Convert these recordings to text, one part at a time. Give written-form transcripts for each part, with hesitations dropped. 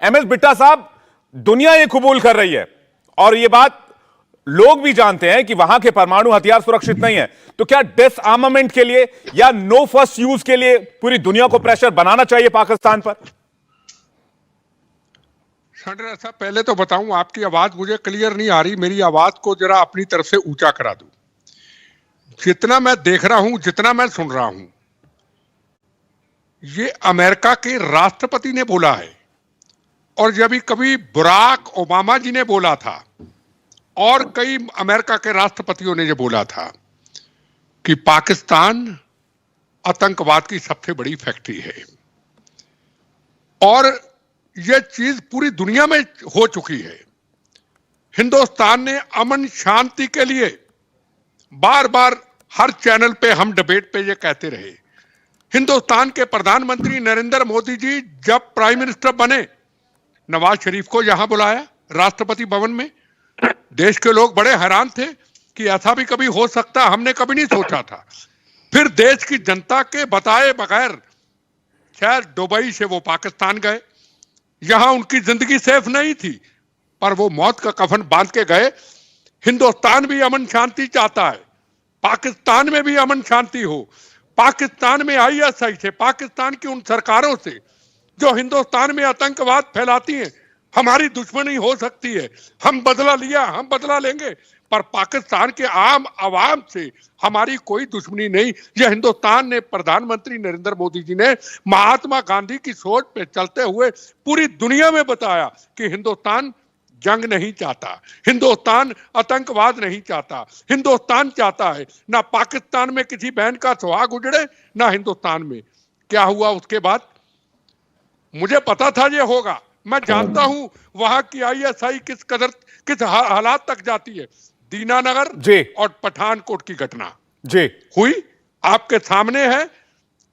MS Bitta साहब, दुनिया ये कबूल कर रही है और ये बात लोग भी जानते हैं कि वहां के परमाणु हथियार सुरक्षित नहीं है, तो क्या डिसआर्मामेंट के लिए या नो फर्स्ट यूज के लिए पूरी दुनिया को प्रेशर बनाना चाहिए पाकिस्तान पर? ऐसा पहले तो बताऊं, आपकी आवाज मुझे क्लियर नहीं आ रही, मेरी आवाज को जरा अपनी तरफ से ऊंचा करा दूं। जितना मैं देख रहा हूं, जितना मैं सुन रहा हूं, ये अमेरिका के राष्ट्रपति ने बोला है और जब कभी बराक ओबामा जी ने बोला था और कई अमेरिका के राष्ट्रपतियों ने ये बोला था कि पाकिस्तान आतंकवाद की सबसे बड़ी फैक्ट्री है और यह चीज पूरी दुनिया में हो चुकी है। हिंदुस्तान ने अमन शांति के लिए बार बार हर चैनल पे हम डिबेट पे ये कहते रहे। हिंदुस्तान के प्रधानमंत्री नरेंद्र मोदी जी जब प्राइम मिनिस्टर बने, नवाज शरीफ को यहां बुलाया राष्ट्रपति भवन में। देश के लोग बड़े हैरान थे कि ऐसा भी कभी हो सकता, हमने कभी नहीं सोचा था। फिर देश की जनता के बताए बगैर खैर दुबई से वो पाकिस्तान गए, यहां उनकी जिंदगी सेफ नहीं थी पर वो मौत का कफन बांध के गए। हिंदुस्तान भी अमन शांति चाहता है, पाकिस्तान में भी अमन शांति हो। पाकिस्तान में आईएसआई से, पाकिस्तान की उन सरकारों से जो हिंदुस्तान में आतंकवाद फैलाती हैं, हमारी दुश्मनी हो सकती है। हम बदला लिया, हम बदला लेंगे, पर पाकिस्तान के आम आवाम से हमारी कोई दुश्मनी नहीं। यह हिंदुस्तान ने, प्रधानमंत्री नरेंद्र मोदी जी ने महात्मा गांधी की सोच पे चलते हुए पूरी दुनिया में बताया कि हिंदुस्तान जंग नहीं चाहता, हिंदुस्तान आतंकवाद नहीं चाहता। हिंदुस्तान चाहता है ना पाकिस्तान में किसी बहन का सुहाग उजड़े, ना हिंदुस्तान में। क्या हुआ उसके बाद? मुझे पता था ये होगा, मैं जानता हूं वहां की आईएसआई किस हालात तक जाती है। दीनानगर और पठानकोट की घटना हुई, आपके सामने है।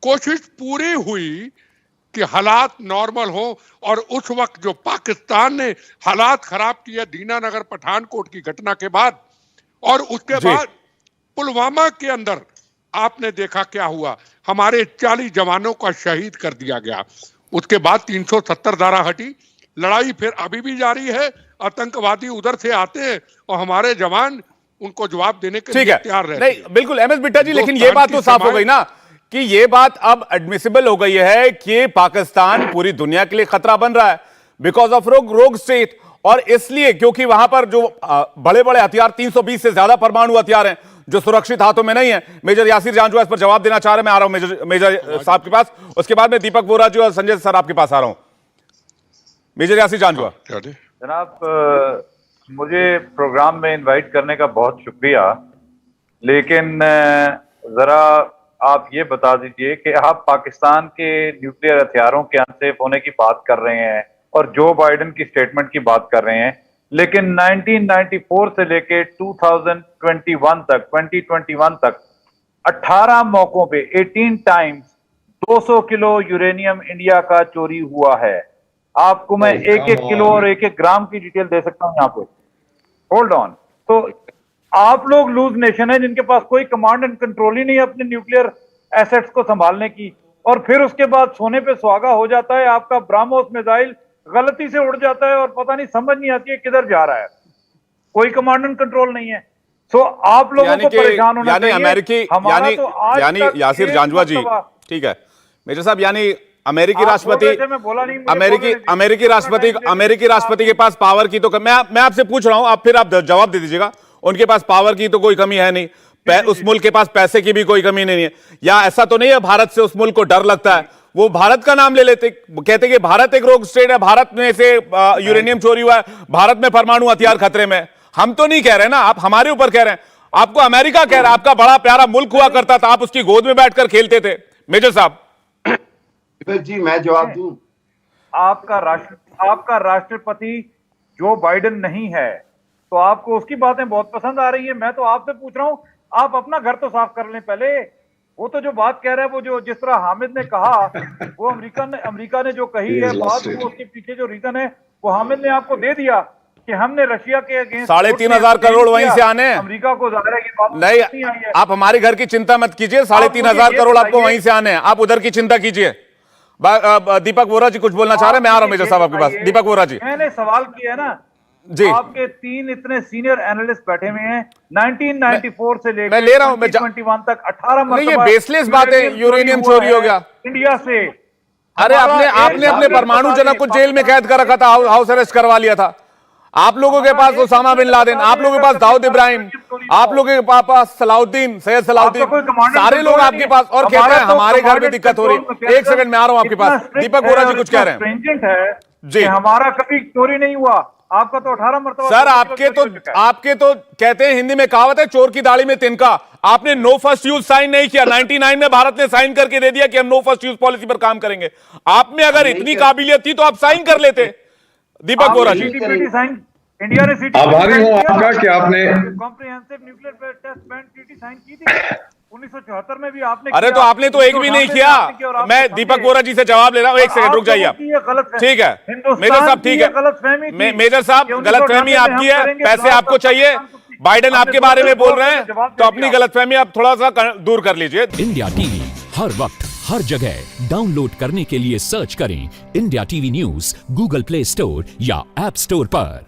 कोशिश पूरी हुई कि हालात नॉर्मल हो और उस वक्त जो पाकिस्तान ने हालात खराब किए दीनानगर पठानकोट की घटना के बाद, और उसके बाद पुलवामा के अंदर आपने देखा क्या हुआ, हमारे 40 जवानों का शहीद कर दिया गया। उसके बाद 370 धारा हटी, लड़ाई फिर अभी भी जारी है। आतंकवादी उधर से आते हैं और हमारे जवान उनको जवाब देने के लिए तैयार रहते हैं। नहीं, बिल्कुल एमएस बिट्टा जी, लेकिन ये बात तो साफ हो गई ना कि ये बात अब एडमिसिबल हो गई है कि पाकिस्तान पूरी दुनिया के लिए खतरा बन रहा है बिकॉज ऑफ रोग स्टेट, और इसलिए क्योंकि वहां पर जो बड़े बड़े हथियार, 320 से ज्यादा परमाणु हथियार हैं जो सुरक्षित हाथों में नहीं है। मेजर यासिर जांजुआ इस पर जवाब देना चाह रहे हैं। मैं आ रहा हूं मेजर साहब के पास, उसके बाद में दीपक बोरा जी और संजय सर आपके पास आ रहा हूं। मेजर यासिर जांजुआ। जनाब, मुझे प्रोग्राम में इनवाइट करने का बहुत शुक्रिया, लेकिन जरा आप ये बता दीजिए कि आप पाकिस्तान के न्यूक्लियर हथियारों के अनसेफ होने की बात कर रहे हैं और जो बाइडेन की स्टेटमेंट की बात कर रहे हैं, लेकिन 1994 से लेके 2021 तक 18 मौकों पे 18 टाइम्स 200 किलो यूरेनियम इंडिया का चोरी हुआ है। आपको मैं एक एक किलो और एक एक ग्राम की डिटेल दे सकता हूं यहाँ पे। Hold on. तो आप लोग लूज नेशन है जिनके पास कोई कमांड एंड कंट्रोल ही नहीं है अपने न्यूक्लियर एसेट्स को संभालने की, और फिर उसके बाद सोने पे सुहागा हो जाता है। आपका ब्राह्मोस मिसाइल गलती से उड़ जाता है और पता नहीं, समझ नहीं आती है किधर जा रहा है, कोई कमांड एंड कंट्रोल नहीं है। सो आप लोगों को परेशान होना चाहिए। यानी यासिर जांजुआ जी, ठीक है मेजर साहब, यानी अमेरिकी राष्ट्रपति के पास पावर की तो मैं आपसे पूछ रहा हूं, आप फिर आप जवाब दे दीजिएगा। उनके पास पावर की तो कोई कमी है नहीं, उस मुल्क के पास पैसे की भी कोई कमी नहीं है, या ऐसा तो नहीं है भारत से उस मुल्क को डर लगता है? वो भारत का नाम ले लेते, कहते कि भारत एक रोग स्टेट है, भारत में से यूरेनियम चोरी हुआ है, भारत में परमाणु हथियार खतरे में। हम तो नहीं कह रहे ना, आप हमारे ऊपर कह रहे हैं। आपको अमेरिका कह रहा है, आपका बड़ा प्यारा मुल्क हुआ करता था, आप उसकी गोद में बैठकर खेलते थे। मेजर साहब जी, मैं जवाब दूं? आपका राष्ट्रपति जो बाइडेन नहीं है तो आपको उसकी बातें बहुत पसंद आ रही है। मैं तो आपसे पूछ रहा हूं, आप अपना घर तो साफ कर लें पहले। वो तो जो बात कह रहा है, वो जो जिस तरह हामिद ने कहा, वो अमेरिका ने जो कही है बात, वो उसके पीछे जो रीजन है वो हामिद ने आपको दे दिया कि हमने रशिया के अगेंस्ट 3,500 करोड़ वहीं से आने हैं। अमेरिका को जाहिर है कि बात नहीं आई है। आप हमारे घर की चिंता मत कीजिए, 3,500 करोड़ आपको वहीं से आने हैं, आप उधर की चिंता कीजिए। दीपक वोरा जी कुछ बोलना चाह रहे हैं, मैं आ रहा हूं मेजर साहब आपके पास। दीपक वोरा जी, मैंने सवाल किया ना जी आपके 3 इतने सीनियर एनालिस्ट बैठे हुए हैं 1994 से लेकर मैं ले रहा हूं, 2021 तक 18 नहीं, ये मरतबा बेसलेस बात है, यूरेनियम चोरी हो गया इंडिया से। अरे हमारा आपने अपने परमाणु जनक को जेल में कैद कर रखा था, हाउस अरेस्ट करवा लिया था। आप लोगों के पास ओसामा बिन लादेन, आप लोगों के पास दाऊद इब्राहिम, आप लोगों के पास सलाउद्दीन, सैयद सलाउद्दीन, सारे लोग आपके पास, और कहते हैं हमारे घर में दिक्कत हो रही है। एक सेकंड में आ रहा हूं आपके पास। दीपक वोरा जी कुछ कह रहे हैं जी, हमारा कभी चोरी नहीं हुआ, आपका तो 18 मरतबा। सर आपके तो कहते हैं, हिंदी में कहावत है, चोर की दाढ़ी में तिनका। आपने नो फर्स्ट यूज साइन नहीं किया। 99 में भारत ने साइन करके दे दिया कि हम नो फर्स्ट यूज पॉलिसी पर काम करेंगे। आप में अगर इतनी काबिलियत थी तो आप साइन कर लेते। दीपक वोरा जी, इंडिया ने आभारी हूं आपका कि आपने comprehensive nuclear test ban treaty sign की थी 1974 में भी आपने। अरे तो आपने तो एक भी नहीं किया। मैं दीपक वोरा जी से जवाब ले रहा हूं, एक सेकंड रुक जाइए आप। ठीक है मेजर साहब, ठीक है मेजर साहब, गलतफहमी आपकी है, पैसे आपको चाहिए, बाइडेन आपके बारे में बोल रहे हैं, तो अपनी गलतफहमी आप थोड़ा सा दूर कर लीजिए। इंडिया टीवी हर वक्त हर जगह डाउनलोड करने के लिए सर्च करें India TV news Google play store या ऐप स्टोर पर।